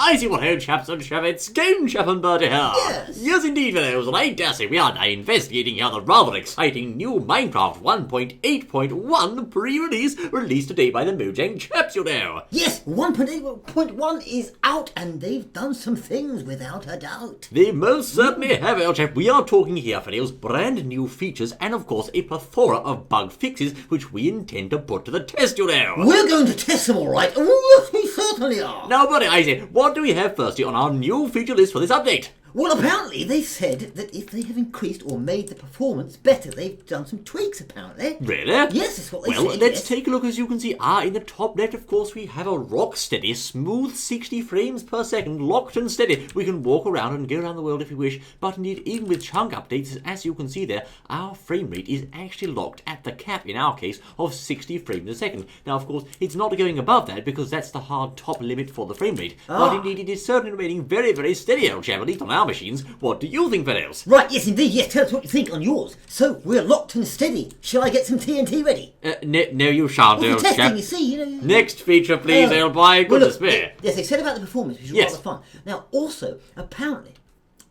I see what Chaps and Chaps, Game Chap and Birdie here. Yes, indeed, fellows, and I dare say we are now investigating here the rather exciting new Minecraft 1.8.1 pre-release released today by the Mojang Chaps, you know. Yes, 1.8.1 is out, and they've done some things without a doubt. They most certainly have, El Chap. We are talking here, fellows, brand new features and, of course, a plethora of bug fixes which we intend to put to the test, you know. We're going to test them, all right. Oh, yes, we certainly are. Now, buddy, I say, what do we have firstly on our new feature list for this update? Well, apparently they said that if they have increased or made the performance better, they've done some tweaks, apparently. Really? Yes, that's what they said. Well, let's take a look. As you can see, in the top left, of course, we have a rock-steady, smooth 60 frames per second, locked and steady. We can walk around and go around the world if we wish, but indeed, even with chunk updates, as you can see there, our frame rate is actually locked at the cap, in our case, of 60 frames a second. Now, of course, it's not going above that, because that's the hard top limit for the frame rate. But indeed, it is certainly remaining very, very steady, old chap, at least on our machines. What do you think, fellows? Right, yes, indeed, yes. Tell us what you think on yours. So, we're locked and steady. Shall I get some TNT ready? No, you shan't, old testing, chap. you see, Next feature, please, old boy. Goodness me. Yes, they said about the performance, which is rather fun. Now, also, apparently,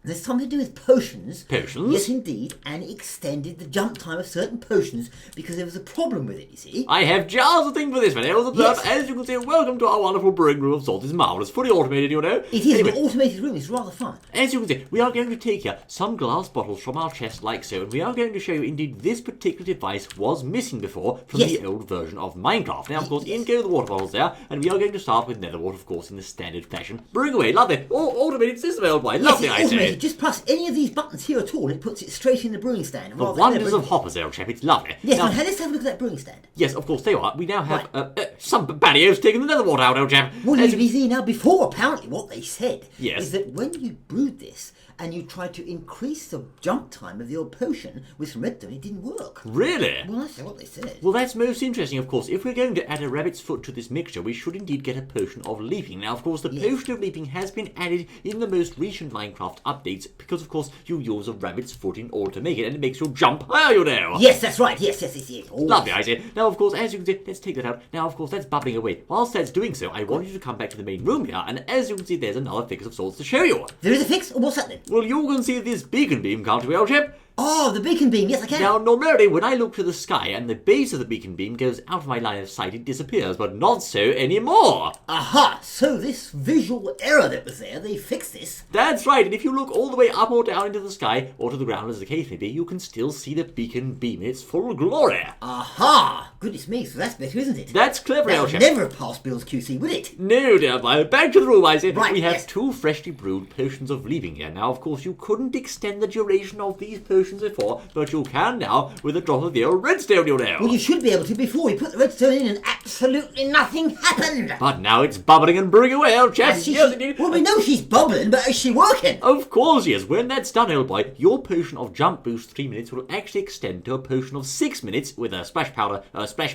there's something to do with potions. Potions? Yes, indeed, and it extended the jump time of certain potions because there was a problem with it, you see. I have just a thing for this, fellows. Yes. As you can see, welcome to our wonderful brewing room of sorts. It's marvellous, fully automated, you know. It is, anyway, an automated room. It's rather fun. As you can see, we are going to take here some glass bottles from our chest like so, and we are going to show you, indeed, this particular device was missing before from the old version of Minecraft. Now, of course, in go the water bottles there, and we are going to start with nether water, of course, in the standard fashion. Brewing away, lovely. Automated system, old boy. Lovely, I say. Just plus any of these buttons here at all, it puts it straight in the brewing stand. The wonders of hoppers, old chap. It's lovely. Yes, now, let's have a look at that brewing stand. Yes, of course, there you are. We now have some barriers taking the nether water out, old chap. Well, you see, now, before, apparently, what they said is that when you brewed this, and you tried to increase the jump time of your potion with some redstone, it didn't work. Really? Well, that's what they said. Well, that's most interesting, of course. If we're going to add a rabbit's foot to this mixture, we should indeed get a potion of leaping. Now, of course, the potion of leaping has been added in the most recent Minecraft updates because, of course, you use a rabbit's foot in order to make it, and it makes you jump higher, you know. Yes, that's right. Yes. Oh, lovely idea. Now, of course, as you can see, let's take that out. Now, of course, that's bubbling away. Whilst that's doing so, I want you to come back to the main room here, and as you can see, there's another fix of sorts to show you. There is a fix? What's that then? Well, you can see this beacon beam, can't you, old chap? Oh, the beacon beam, yes I can. Now, normally when I look to the sky and the base of the beacon beam goes out of my line of sight, it disappears, but not so anymore. Aha, so this visual error that was there, they fixed this. That's right, and if you look all the way up or down into the sky, or to the ground as the case may be, you can still see the beacon beam in its full glory. Aha, goodness me, so that's better, isn't it? That's clever, that would never have passed Bill's QC, would it? No, dear boy. Back to the room, I say. Right, we have two freshly brewed potions of leaping here. Now, of course, you couldn't extend the duration of these potions before, but you can now with a drop of the old redstone, you know. Well, you should be able to before we put the redstone in and absolutely nothing happened. But now it's bubbling and brewing away, old chap. Well, we know she's bubbling, but is she working? Of course she is. When that's done, old boy, your potion of jump boost 3 minutes will actually extend to a potion of 6 minutes with a splash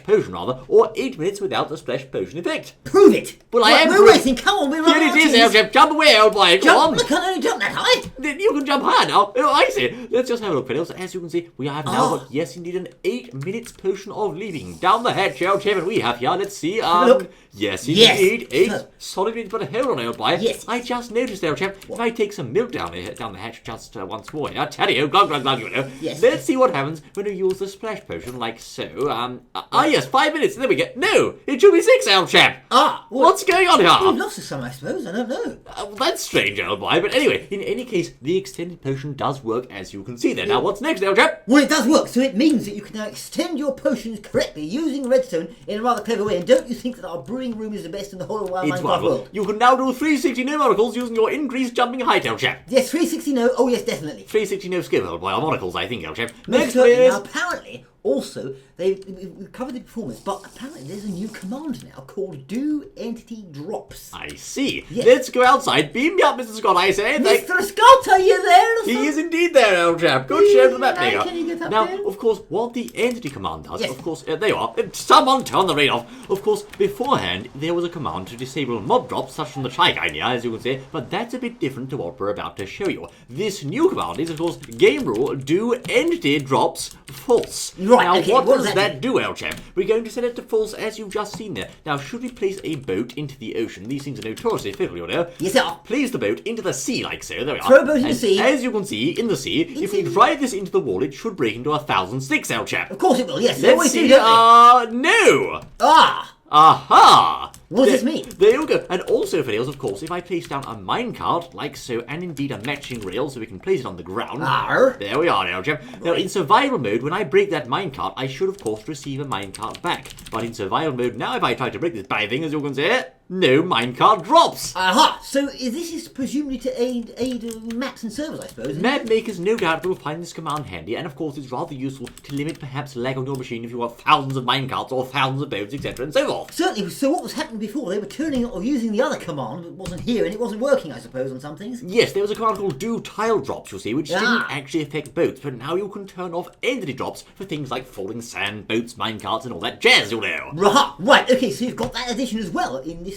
potion rather, or 8 minutes without the splash potion effect. Prove it. Well, I am. We're waiting. Come on, we're running. Here it is, old chap. Jump away, old boy. Go on. I can't only jump that high. You can jump higher now. Oh, I see. Let's just have a look, fellows. As you can see, we have now got, yes, indeed, an 8 minutes potion of leaping. Down the hatch, old chap, and we have here, let's see, look. Yes, indeed, yes. 8 solid minutes, but hold on, old boy. Yes. I just noticed, old chap, if I take some milk down the hatch just once more, I tell you, glug, glug, glug, you know. Yes. Let's see what happens when we use the splash potion like so. Yes, 5 minutes, and there we go. No, it should be 6, old chap. What's going on here? We've lost some, I suppose, I don't know. Well, that's strange, old boy, but anyway, in any case, the extended potion does work, as you can see there. Now, what's next, old chap? Well, it does work, so it means that you can now extend your potions correctly using redstone in a rather clever way. And don't you think that our brewing room is the best in the whole wide Minecraft world? You can now do 360 no monocle using your increased jumping height, old chap. Yes, 360 no. Oh, yes, definitely. 360 no skill, old boy. Or monocles, I think, old chap. Next is... Now, apparently, also, we've covered the performance, but apparently there's a new command now called do entity drops. I see. Yes. Let's go outside. Beam me up, Mr. Scott, I say. Mr. Scott, are you there? He is indeed there, old chap. Good show to the map digger. Can you get up now, there? of course, what the entity command does, of course, there you are. Someone turn the rain off. Of course, beforehand, there was a command to disable mob drops, such from the Tri-Guy here, as you can see, but that's a bit different to what we're about to show you. This new command is, of course, game rule do entity drops false. Right, Now, okay, what what does does that that do, old chap? We're going to set it to false as you've just seen there. Now, should we place a boat into the ocean? These things are notoriously fickle, you know. Yes, they are. Place the boat into the sea like so. There we are. Throw a boat in the And sea. As you can see, in the sea, if we drive this into the wall, it should break into 1,000 sticks, old chap. Of course it will, yes. They Let's always do, see. don't they? No. Ah! Aha! What does this mean? There you go. And also, Fiddles, of course, if I place down a minecart, like so, and indeed a matching rail, so we can place it on the ground. Arr. There we are, old chap. Now, in survival mode, when I break that minecart, I should, of course, receive a minecart back. But in survival mode now, if I try to break this bad thing, as you can see, no minecart drops. Aha! So this is presumably to aid maps and servers, I suppose. Map makers no doubt will find this command handy, and of course it's rather useful to limit perhaps lag on your machine if you've got thousands of minecarts or thousands of boats, etc. and so forth. Certainly. So what was happening before? They were turning or using the other command that wasn't here, and it wasn't working, I suppose, on some things. Yes, there was a command called do tile drops, you see, which didn't Ah. actually affect boats, but now you can turn off entity drops for things like falling sand, boats, minecarts, and all that jazz, you know. Right, okay, so you've got that addition as well in this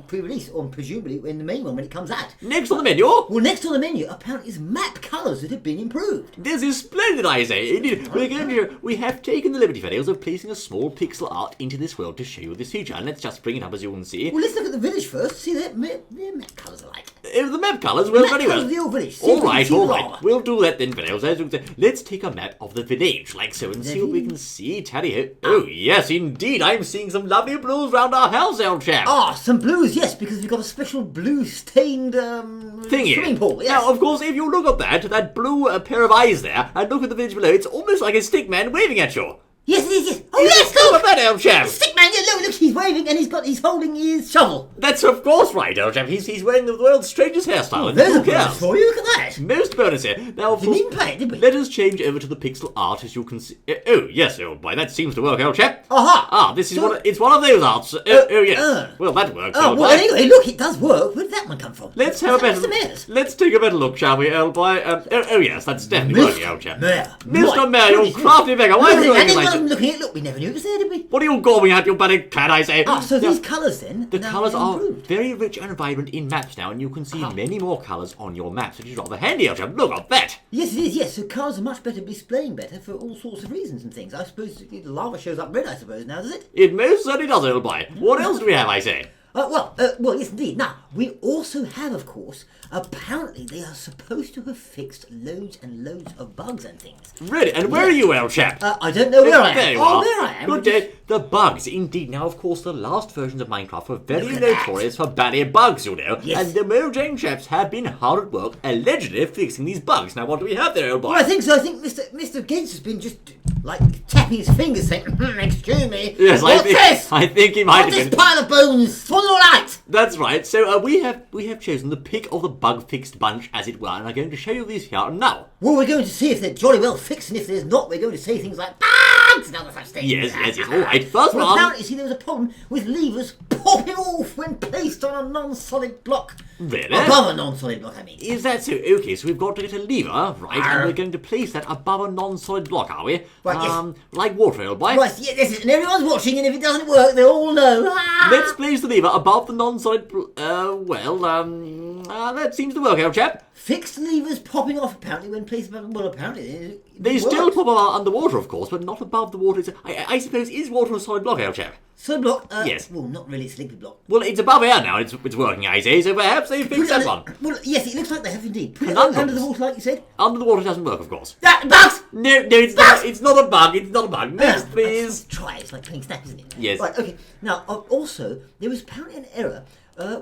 pre-release, or presumably in the main one when it comes out. Next on the menu, Well, next on the menu, apparently, is map colours that have been improved. this is splendid, I say. Indeed, we have taken the liberty, Fiddles, of placing a small pixel art into this world to show you this feature, and let's just bring it up as you can see. Well, let's look at the village first, see their map colours are like. The map colours, well, Map very colours well. of the old village. All right. Rama. We'll do that then, Fiddles. As you can say, let's take a map of the village, like so, and see what we can see. Tally-ho. Oh, yes, indeed. I'm seeing some lovely blues round our house, old chap. Ah, some blues, yes, because we've got a special blue-stained Thingy. swimming pool. Yes. Now, of course, if you look at that blue pair of eyes there, and look at the village below, it's almost like a stick man waving at you. Yes, it is, yes. Oh, yes, Look look! at that, old chap. Stick man, yeah, look, he's waving and he's holding his shovel. That's of course right, old chap. He's wearing the world's strangest hairstyle. and There's who a bonus cares? for you, look at that. Most bonus here. Now, of Didn't course, even play it, did we? let us change over to the pixel art, as you can see. Oh, yes, old boy, that seems to work, old chap. Aha. Ah, this is So- it's one of those arts. Yes. Well, that works, Oh, old well, boy. anyway, look, it does work. Where did that one come from? Let's have a better. Let's take a better look, shall we, old boy? Oh, yes, that's definitely working, old chap. Mayor. Mr. Mayor, you crafty beggar, why are you And doing it like wasn't this? looking at it. Look, we never knew it was there, did we? What are you gobbling at, you bloody cat, I say? Ah, so Now, these colours then? the now colours are improved. very rich and vibrant in maps now, and you can see many more colours on your maps, which is rather handy, old chap. Look at that. Yes, it is, yes. So colours are much better, displaying better for all sorts of reasons and things. I suppose the lava shows up red, I suppose, now, does it? It most certainly does, old boy. What else do we have, I say? Well, yes, indeed. Now, we also have, of course, apparently they are supposed to have fixed loads and loads of bugs and things. Really? And where are you, old chap? I don't know where I am. There you Oh, are. there I am. Good day. The bugs, indeed. Now, of course, the last versions of Minecraft were very Look at that. notorious for banning bugs, you know. Yes. And the Mojang chaps have been hard at work, allegedly fixing these bugs. Now, what do we have there, old boy? Well, I think so. I think Mr. Gates has been just, like, tapping his fingers saying, excuse me. Yes, What's this? I think he might What's have this been. pile of bones? What's all right? That's right. So we have chosen the pick of the bug-fixed bunch, as it were, and I'm going to show you these here now. Well, we're going to see if they're jolly well fixed, and if there's not, we're going to say things like bugs and other such things. Yes. All right. First Well, one. apparently, see, there was a problem with levers popping off when placed on a non-solid block. Really? Above a non-solid block, I mean. Is that so? Okay, so we've got to get a lever, right, and Arr. we're going to place that above a non-solid block, are we? Right, yes. Like water, old boy. Right, yeah, this is, and everyone's watching, and if it doesn't work, they all know. Let's place the lever above the non-solid. That seems to work, old chap. Fixed levers popping off, apparently, when placed above. Well, apparently. They it still works. pop up underwater, of course, but not above the water. I suppose is water a solid block, old chap? Solid block? Yes. Well, not really, it's a liquid block. Well, it's above air now. It's working, I say. So perhaps they fixed that one. Well, yes, it looks like they have indeed. Put it Conundrums. under the water, like you said. Under the water doesn't work, of course. Bugs! No, it's not. It's not a bug. It's not a bug. Next, Yeah, please. Try it. It's like playing snap, isn't it? Yes. Right, okay. Now, also, there was apparently an error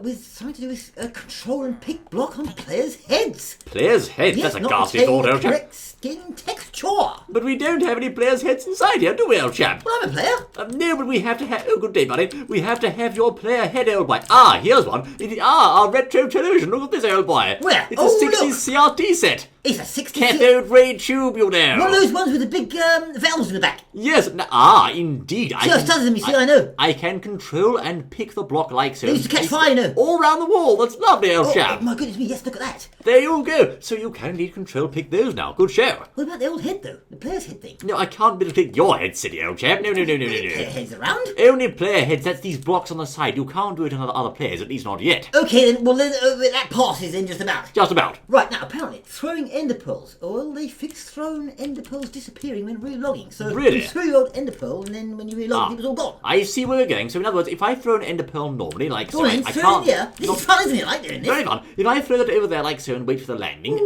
with something to do with control and pick block on players' heads. Players' heads. Yes, That's a not ghastly retaining thought, the old chap. correct skin texture. But we don't have any players' heads inside here, do we, old chap? Well, I'm a player. No, but we have to have. Oh, good day, buddy. We have to have your player head, old boy. Ah, here's one. Our retro television. Look at this, old boy. Where? It's a Oh, 60s CRT set. It's a 60. Cathode ray tube, you know. One of those ones with the big valves in the back. Yes. Indeed. See, I've studied them, you see, I know. I can control and pick the block like so. They used to catch fire, you know. All round the wall. That's lovely, old Oh, chap. my goodness me, yes, look at that. There you go. So you can indeed control pick those now. Good show. What about the old head, though? The player's head thing? No, I can't be able to pick your head, silly old chap. No. Player heads around? Only player heads. That's these blocks on the side. You can't do it on other players, at least not yet. Okay, then, well, then that passes then just about. Just about. Right, now, apparently, throwing ender pearls. Well, they fix thrown ender pearls disappearing when relogging. So Really? you throw your old ender pearl, and then when you relog, it was all gone. I see where we're going. So in other words, if I throw an ender pearl normally, like so, Go on, I throw can't. it in here. This is fun, isn't it? I like doing this. Very fun. If I throw that over there like so and wait for the landing,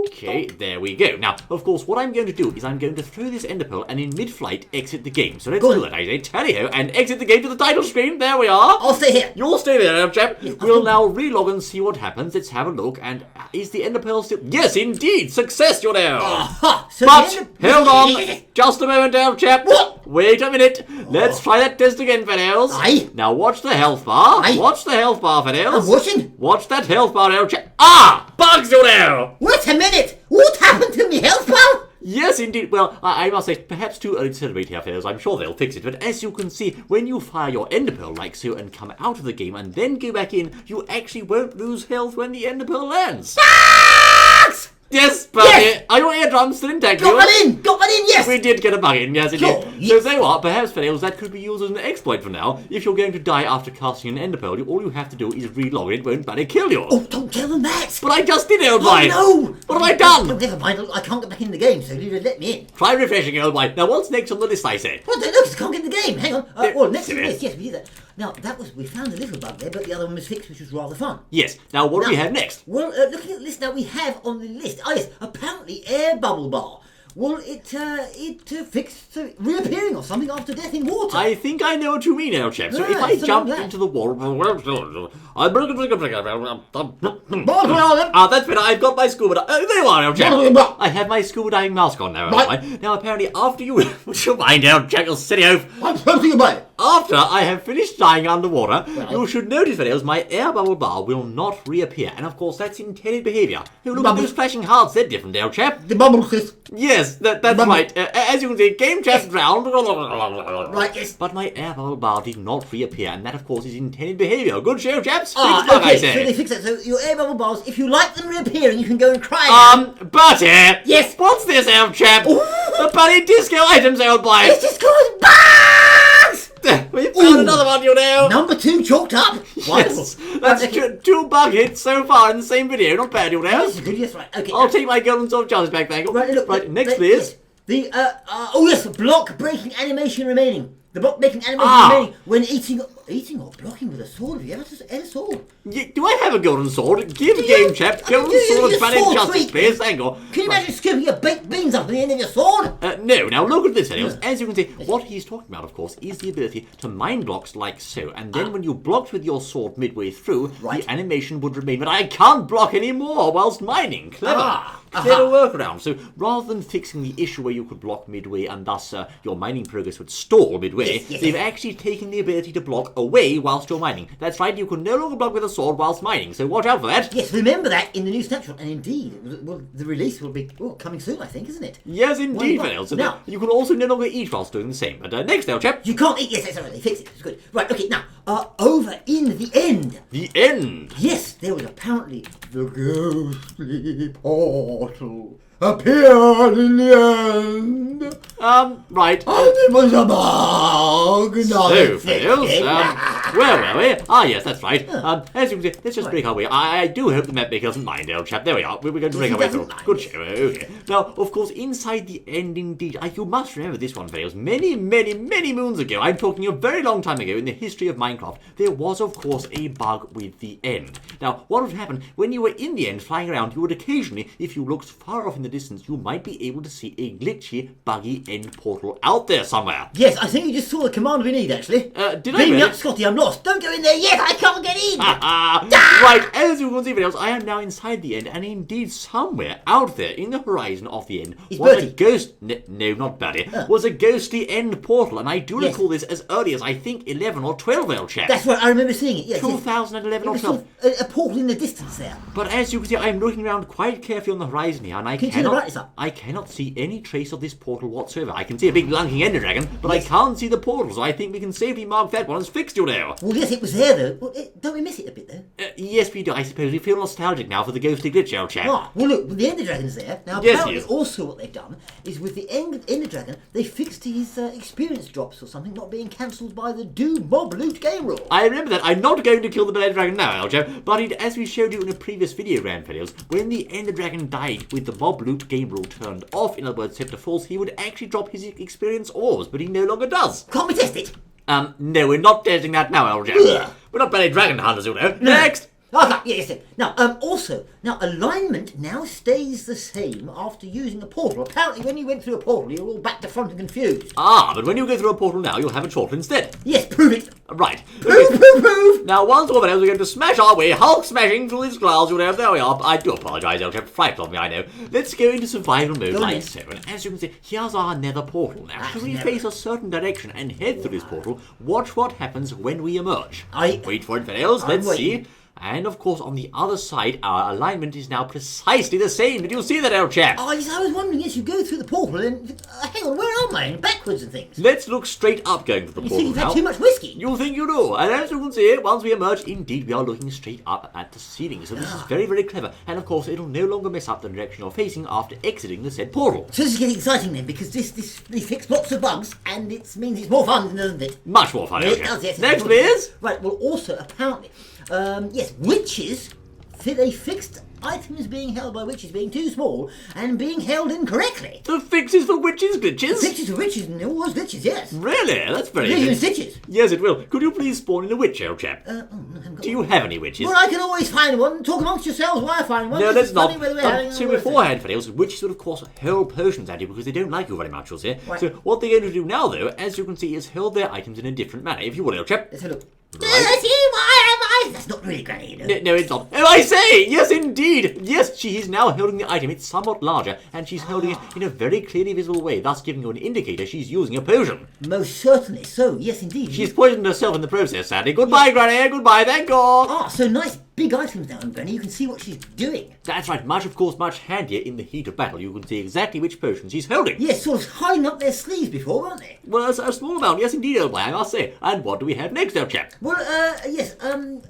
okay, there we go. Now, of course, what I'm going to do is I'm going to throw this ender pearl and in mid-flight exit the game. So let's do that. I say tally-ho and exit the game to the title screen. There we are. I'll stay here. You'll stay there, old chap. We'll now relog and see what happens. Let's have a look. And is the ender pearl still? Yes, indeed. Success, you know. Aha! So But hold on, Yes. just a moment, old chap. What? Wait a minute. Let's try that test again, fellows. Aye. Now watch the health bar. Aye. Watch the health bar, fellows. I'm watching. Watch that health bar, old chap. Ah, bugs, you know. Wait a minute. What happened to me health bar? Yes, indeed. Well, I must say, perhaps too early to celebrate here, fellows. I'm sure they'll fix it. But as you can see, when you fire your ender pearl like so and come out of the game and then go back in, you actually won't lose health when the ender pearl lands. Bugs! Yes, buddy. Yes. Are your eardrums still intact? Got one in. Got one in. Yes. We did get a bug in, yes, Sure, indeed. yes. So say what, perhaps, fellows, that could be used as an exploit for now. If you're going to die after casting an ender pearl, all you have to do is relog it, won't bloody kill you. Oh, don't tell them that. But I just did, old Oh boy. no! What have I done? Oh, never mind. I can't get back in the game, so you let me in. Try refreshing, old boy. Now, what's next on the list, I say? What? Look, I can't get in the game. Hang on. Well, next to Silly. this, yes, we did that. Now we found a little bug there, but the other one was fixed, which was rather fun. Yes. Now, what do we have next? Well, looking at the list now, we have on the list. Oh yes, apparently air bubble bar. Well, it fixed reappearing or something after death in water. I think I know what you mean, old chap. So if I so jump I'm into the wall... that's better. I've got my scuba diving... Oh, there you are, old chap. I have my scuba diving mask on now, Right. haven't I? Now, apparently, after you... What's your mind, old chap, you silly oaf? I'm floating away. After I have finished dying underwater, you should notice, fellows, my air bubble bar will not reappear. And, of course, that's intended behaviour. Oh, look at those flashing hearts. They're different, old chap. The bubble crisp. Yes, that's right. As you can see, game chat drowned. Right, yes. But my air bubble bar did not reappear, and that, of course, is intended behaviour. Good show, chaps. Ah, Fixed bug, I okay, say. so they fix it. So your air bubble bars, if you like them reappearing, you can go and cry. Bertie! Yes. What's this, old chap? Ooh. The bloody disco items, old boy! It's just called bugs! We found another one, you know! Number 2 chalked up. Yes, that's two bug hits so far in the same video. Not bad, you know? This is good, yes, right. Okay. I'll take my golden sword challenge back, thank you. Right, look. Right, next, yes, please. The, block breaking animation remaining. The block breaking animation remaining when eating or blocking with a sword. Have you ever had a sword? Do I have a golden sword? Give Do game you? chap. I mean, Golden do you sword use of valid sword justice, tweak? please. Thank you. Can you imagine scooping your baked beans up at the end of your sword? No, now look at this, fellows. As you can see, what he's talking about, of course, is the ability to mine blocks like so, and then when you blocked with your sword midway through, Right. the animation would remain. But I can't block anymore whilst mining. Clever. Ah, Clever workaround. So rather than fixing the issue where you could block midway and thus your mining progress would stall midway, Yes, yes, they've yes. actually taken the ability to block away whilst you're mining. That's right, you can no longer block with a sword whilst mining, so watch out for that. Yes, remember that in the new snapshot, and indeed, the release will be coming soon, I think, isn't it? Yes, indeed, Right. fellows. So Now- you can also no longer eat whilst doing the same. But next, now, chap, You can't eat. Yes, that's right. They fixed it. It's good. Right. Okay. Now, over in the end. the end. Yes, there was apparently the ghostly portal appeared in the end. Right. And it was a bug. So, fellows, where were we? Ah, yes, that's right. As you can see, let's just break our way. I do hope the map maker doesn't mind, old chap. There we are. We're going to break he our way doesn't through. mind. Good show. Okay. Now, of course, inside the end, indeed, you must remember this one, fellows. Many, many, many moons ago, I'm talking a very long time ago in the history of Minecraft, there was, of course, a bug with the end. Now, what would happen when you were in the end flying around? You would occasionally, if you looked far off in the distance, you might be able to see a glitchy, buggy end portal out there somewhere. Yes, I think you just saw the command we need, actually. Did I Beam me really? up, Scotty. I'm lost. Don't go in there yet. I can't get in. Right, as you can see, videos, I am now inside the end, and indeed somewhere out there in the horizon of the end Is was Bertie? a ghost. No, not Bertie. Was a ghostly end portal, and I do Yes. recall this as early as I think 11 or 12, old chap. That's right. I remember seeing it. Yes. 2011 It or was 12. sort of a portal in the distance there. But as you can see, I am looking around quite carefully on the horizon here, and Can you turn the brightness up? I cannot see any trace of this portal whatsoever. I can see a big lunking ender dragon, but I can't see the portal, so I think we can safely mark that one as fixed, you know. so? Well, yes, it was there, though. Well, don't we miss it a bit, though? Yes, we do. I suppose we feel nostalgic now for the ghostly glitch, old chap. Ah, well, look, the Ender Dragon's there. Now, Yes, apparently, he is. also what they've done is with the Ender Dragon, they fixed his experience drops or something not being cancelled by the Doom Mob Loot game rule. I remember that. I'm not going to kill the Ender Dragon now, old chap, but as we showed you in a previous video, Grandfellows, when the Ender Dragon died with the mob loot game rule turned off, in other words, set to false, he would actually drop his experience orbs, but he no longer does. Can't we test it? No, we're not testing that now, old chap. Ugh. We're not bloody dragon hunters, you know. Next! Okay, yes. Now, also, alignment now stays the same after using a portal. Apparently, when you went through a portal, you're all back to front and confused. Ah, but when you go through a portal now, you'll have a chortle instead. Yes, prove it. Right. Prove. Now, once more, we're going to smash our way, Hulk smashing through these clouds, you know. There we are. I do apologise, old chap. Fright of me, I know. Let's go into survival mode like so. And as you can see, here's our nether portal now. Should we face a certain direction and head through this portal, watch what happens when we emerge. Wait for it, fellows. Let's see. And of course, on the other side, our alignment is now precisely the same. Did you see that, old chap? Oh, yes, I was wondering, yes, you go through the portal and... hang on, where am I? Backwards and things. Let's look straight up going through the You portal think you've now. had too much whiskey? You think you do. And as you can see, once we emerge, indeed, we are looking straight up at the ceiling. So this is very, very clever. And of course, it'll no longer mess up the direction you're facing after exiting the said portal. So this is getting exciting then, because they fix lots of bugs, and it means it's more fun, doesn't it? Much more fun, It old chap. does, yes. Next, please. Right, well, also, apparently, yes, witches, they fixed items being held by witches being too small and being held incorrectly. The fixes for witches glitches? Fixes for witches and all those glitches, yes. Really? That's very Even good. stitches. Yes, it will. Could you please spawn in a witch, old chap? No, I haven't got Do you one. have any witches? Well, I can always find one. Talk amongst yourselves while I find one. No, It's let's not. funny whether we're having So a word. beforehand, fellows, witches would of course hurl potions at you because they don't like you very much, you'll see. Right. So what they're going to do now, though, as you can see, is hurl their items in a different manner. If you will, old chap. Let's have a look. Right. That's not really Granny, you know. No, it's not. Oh, I say! Yes, indeed! Yes, she is now holding the item. It's somewhat larger, and she's holding it in a very clearly visible way, thus giving you an indicator she's using a potion. Most certainly so, yes indeed. She's poisoned herself in the process, sadly. Goodbye, Granny. Goodbye. Thank you. Ah, so nice big items now, Granny. You can see what she's doing. That's right. Much, of course, much handier in the heat of battle. You can see exactly which potion she's holding. Yes, sort of hiding up their sleeves before, weren't they? Well, a small amount. Yes, indeed, old boy, I must say. And what do we have next, old chap? Well, yes,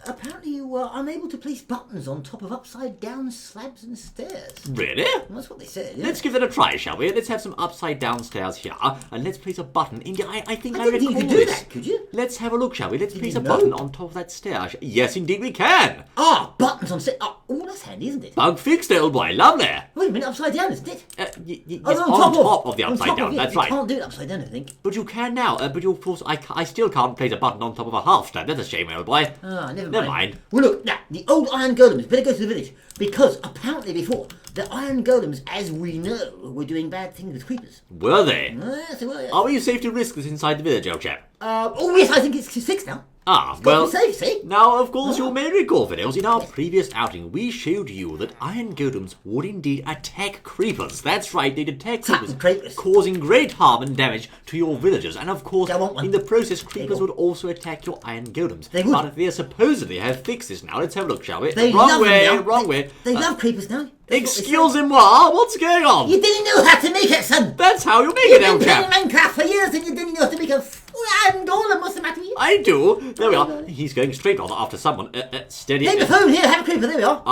apparently you were unable to place buttons on top of upside-down slabs and stairs. Really? Well, that's what they said, yeah. Let's give that a try, shall we? Let's have some upside down stairs here, and let's place a button in. I think I didn't think recall you could do this. that, could you? Let's have a look, shall we? Let's place a know? button on top of that stair. Yes, indeed, we can. Ah, buttons on set. Oh, that's handy, isn't it? Bug fixed, old boy. Lovely. Wait a minute, upside down, isn't it? Yes, Oh, on top of the on upside top down. of it. That's You right. can't do it upside down, I think. But you can now. But you, of course, I still can't place a button on top of a half slab. That's a shame, old boy. Ah, never Never mind. mind. Well, look, now, the old iron golems better go to the village, because apparently before, the iron golems, as we know, were doing bad things with creepers. Were they? Yes, they were, yes. Are we safe to risk this inside the village, old chap? Oh, yes, I think it's fixed now. Ah, Got well. to be safe, see? Now, of course, you may recall, Fiddles, in our previous outing, we showed you that iron golems would indeed attack creepers. That's right, they'd attack creepers, causing great harm and damage to your villagers. And of course, Don't want one. in the process, creepers would also attack your iron golems. They would. But they supposedly have fixed this now. Let's have a look, shall we? They wrong love way, them now. wrong way. They love creepers now. Excusez-moi, what's going on? You didn't know how to make it, son. That's how you make You've it, old been chap. playing Minecraft for years and you didn't know how to make a iron golem. What's the matter with you? I do. There we are. He's going straight on after someone. Steady. Take the phone here, have a creeper. There we are.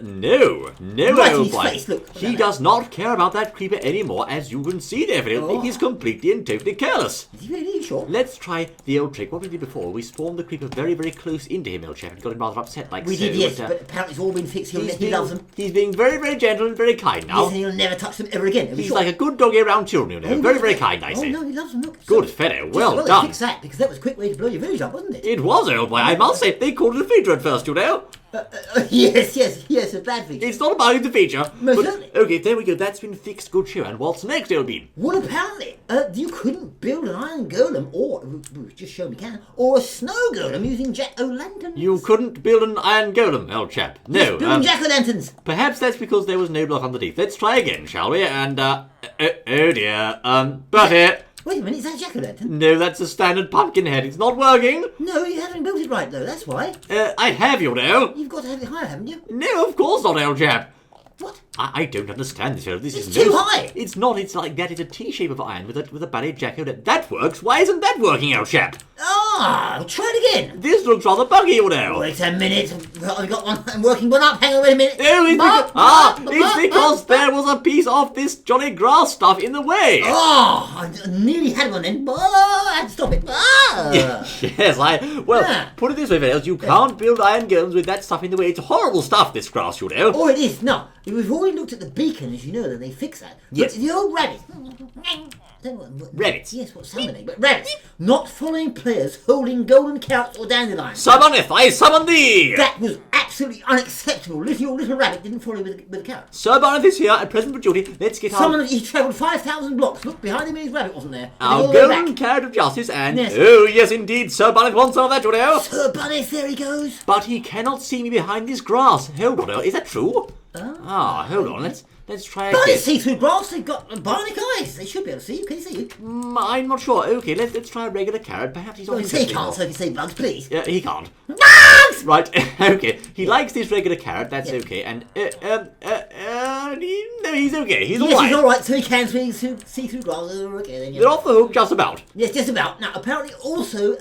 No, Right in old his boy. face, look. He does not care about that creeper anymore, as you can see there, Phil. Oh. He's completely and totally careless. Is he really sure? Let's try the old trick. What we did before, we spawned the creeper very, very close into him, old chap, and got him rather upset like We so. did, yes, but, but apparently it's all been fixed. He he loves them. He's being very, very gentle and very kind now. Yes, and he'll never touch them ever again. Are we He's sure? like a good doggy around children, you know. Very, very kind, I Oh, say. no, he loves them. Look. Good So- fellow. Well Well, done. fix that, because that was a quick way to blow your village up, wasn't it? It was, old boy. I must say, they called it a feature at first, you know. Yes, a bad feature. It's not about the feature. Most but- certainly. Okay, there we go. That's been fixed. Good show. And what's next, old bean? Well, apparently, you couldn't build an iron golem, or, just show me can, or a snow golem using jack-o'-lanterns. You couldn't build an iron golem, old chap. No. Building jack-o'-lanterns. Perhaps that's because there was no block underneath. Let's try again, shall we? And, oh dear. But it. Wait a minute, is that a jack-o'-lantern? No, that's a standard pumpkin head. It's not working. No, you haven't built it right, though, that's why. I have, you know. You've got to have it higher, haven't you? No, of course not, old chap. What? I don't understand this, fellow. This is It's too high. It's not. It's like that. It's a T shape of iron with a buried jacko. That works. Why isn't that working, old chap? Oh, Ah, try it again. This looks rather buggy, you know. Wait a minute. I've got one. I'm working one up. Hang on, wait a minute. Oh, Mark, it's because there was a piece of this jolly grass stuff in the way. Oh, I nearly had one then. I had to stop it. Yes, put it this way, Vales, you can't build iron golems with that stuff in the way. It's horrible stuff, this grass, you know. Oh, it is. No, we've already looked at the beacon, as you know, that they fix that. Yes. But the old rabbit. Rabbits? Yes, what sound are they? But rabbits. Not following players holding golden carrots or dandelions. Summoneth, I summon thee! That was absolutely unacceptable. Your little rabbit didn't follow with the carrot. Sir Barneth is here at present for duty. Let's get Someone, he travelled 5,000 blocks. Look, behind him his rabbit wasn't there. our All the way golden back. carrot of justice and... Yes. Oh, yes, indeed, Sir Barneth wants some of that, you know. Sir Bunnies, there he goes. But he cannot see me behind this grass. Hold on, is that true? Hold on, let's try again. Bunnies see through grass. They've got bionic eyes. They should be able to see you. Can he see you? I'm not sure. Okay, let's try a regular carrot. Perhaps he's not Well, he interested. can't, so if you say bugs, please. He can't. Bugs! Right, okay. He likes this regular carrot, that's Yeah. okay. And, no, he's okay. He's Yes, alright. he's all right. So he can see through grass. Okay, then. Yeah. They're off the hook just about. Yes, just about. Now, apparently, also,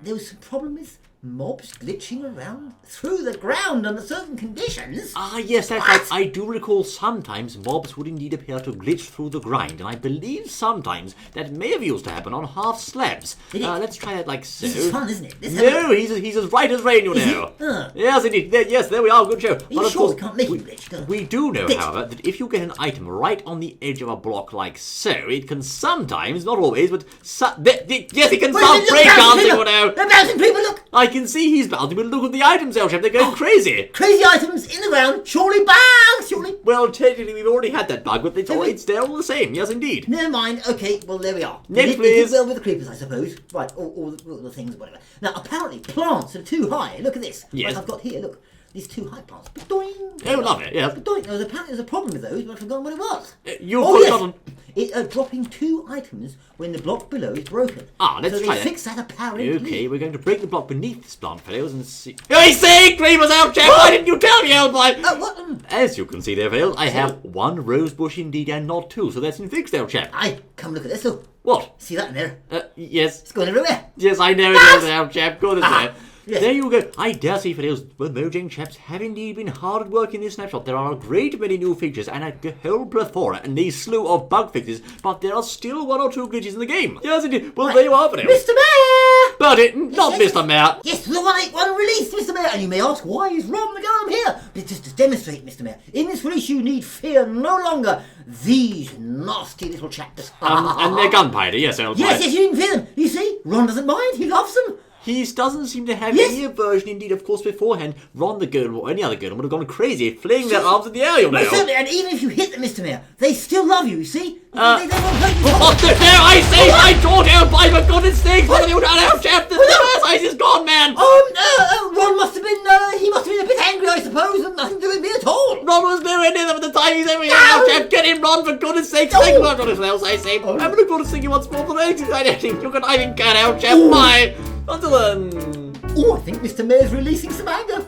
there was some problem with mobs glitching around through the ground under certain conditions. Ah, yes, that's right. I do recall sometimes mobs would indeed appear to glitch through the grind, and I believe sometimes that may have used to happen on half slabs. Let's try that like so. This is fun, isn't it? No, he's as right as rain, you know. Yes, indeed. Yes, there we are. Good show. Are you sure we can't make him glitch? We do know, however, that if you get an item right on the edge of a block like so, it can sometimes, not always, but yes, it can start breakdancing, you know. They're bouncing people, look! I can see he's bouncing, but look at the items, Elsham. They're going crazy. Crazy items in the ground, surely bugs, surely. Well, technically, we've already had that bug, but it's there all the same. Yes, indeed. Never mind. Okay, well, there we are. Next, They please. did well with the creepers, I suppose. Right, all the things, whatever. Now, apparently, plants are too high. Look at this. Yes. Like I've got here, look. These too high plants. Ba-doing. Oh, love it, yes. Ba-doing. Apparently, there's a problem with those, but I've forgotten what it was. You've Oh, forgotten. yes. It's dropping 2 items when the block below is broken. Let's so try they that. fix that apparently. Okay, we're going to break the block beneath this plant, fellows, and see... I say, creepers out, chap! Why didn't you tell me, old boy? What? As you can see there, Vale, I have 1 rose bush indeed and not 2, so that's fixed, old chap. Come look at this, look. What? See that in there? Yes. It's going everywhere. Yes, I know it is, old chap. Go this way. Yes. There you go. I dare say, fellows, the Mojang chaps have indeed been hard at work in this snapshot. There are a great many new features and a whole plethora and a slew of bug fixes, but there are still 1 or 2 glitches in the game. Yes, indeed. Well, there you are, fellows. Mr. Mayor! But not Yes. Mr. Mayor. Yes, the 181 release, Mr. Mayor. And you may ask, why is Ron the Golem here? But just to demonstrate, Mr. Mayor, in this release you need fear no longer these nasty little chaps. And their gunpowder, yes, old boy. Yes, you can fear them. You see, Ron doesn't mind. He loves them. He doesn't seem to have Yes. any aversion. Indeed, of course, beforehand, Ron the Golem or any other Golem would have gone crazy, flinging their arms in the air, you know. Well, certainly, and even if you hit them, Mr. Mayor, they still love you, see? They won't hurt you. What the hell? I say, my daughter, by my goodness sakes, what have you done, old chap? The first ice is gone, man. Ron must have been, he must have been a bit angry, I suppose, and nothing to do with me at all. Ron was nowhere near them at the time. He's over here, old chap. Get him, Ron, for goodness sakes. Thank you, what else I say. I'm looking forward to seeing you once more for anything. I don't think you can even get out, chap. Bye. Until then. Oh, I think Mr. Mayor's releasing some anger.